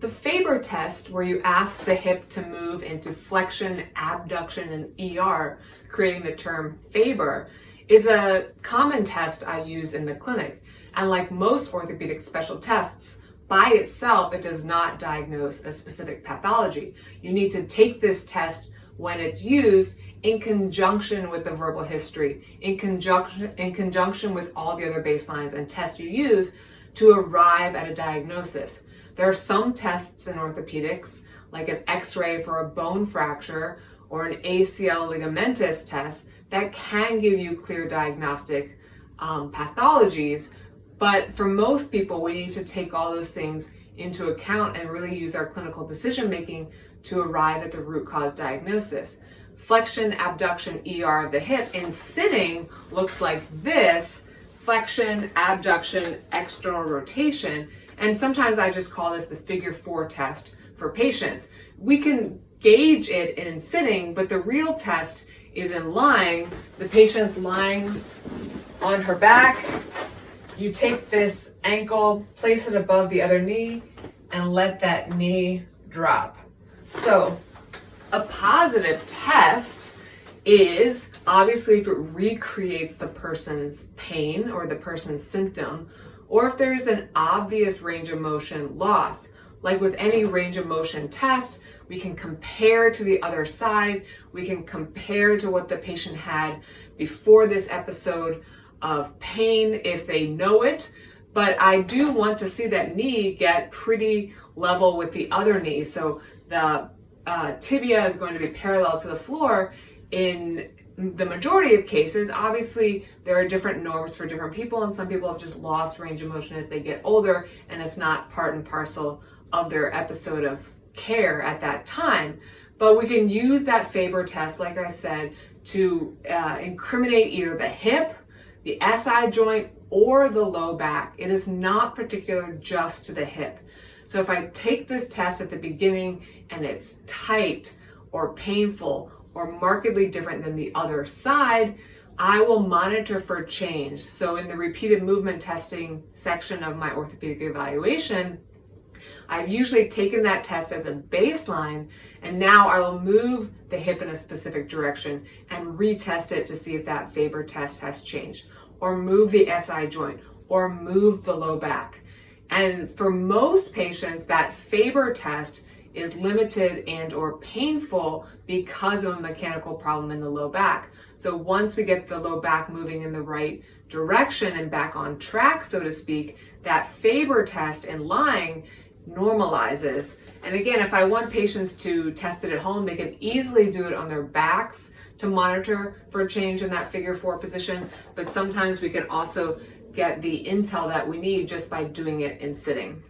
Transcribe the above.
The FABER test, where you ask the hip to move into flexion, abduction, and ER, creating the term FABER, is a common test I use in the clinic. And like most orthopedic special tests, by itself, it does not diagnose a specific pathology. You need to take this test when it's used in conjunction with the verbal history, in conjunction with all the other baselines and tests you use to arrive at a diagnosis. There are some tests in orthopedics, like an X-ray for a bone fracture or an ACL ligamentous test, that can give you clear diagnostic pathologies. But for most people, we need to take all those things into account and really use our clinical decision making to arrive at the root cause diagnosis. Flexion, abduction, ER of the hip in sitting looks like this: flexion, abduction, external rotation. And sometimes I just call this the figure 4 test for patients. We can gauge it in sitting, but the real test is in lying. The patient's lying on her back. You take this ankle, place it above the other knee, and let that knee drop. So a positive test is obviously if it recreates the person's pain or the person's symptom, or if there's an obvious range of motion loss. Like with any range of motion test, we can compare to the other side, we can compare to what the patient had before this episode of pain if they know it, but I do want to see that knee get pretty level with the other knee. So the tibia is going to be parallel to the floor in the majority of cases. Obviously, there are different norms for different people, and some people have just lost range of motion as they get older, and it's not part and parcel of their episode of care at that time. But we can use that FABER test, like I said, to incriminate either the hip, the SI joint, or the low back. It is not particular just to the hip. So if I take this test at the beginning and it's tight or painful or markedly different than the other side, I will monitor for change. So in the repeated movement testing section of my orthopedic evaluation, I've usually taken that test as a baseline, and now I will move the hip in a specific direction and retest it to see if that FABER test has changed, or move the SI joint, or move the low back. And for most patients, that FABER test is limited and or painful because of a mechanical problem in the low back. So once we get the low back moving in the right direction and back on track, so to speak, that FABER test in lying normalizes. And again, if I want patients to test it at home, they can easily do it on their backs to monitor for change in that figure 4 position. But sometimes we can also get the intel that we need just by doing it in sitting.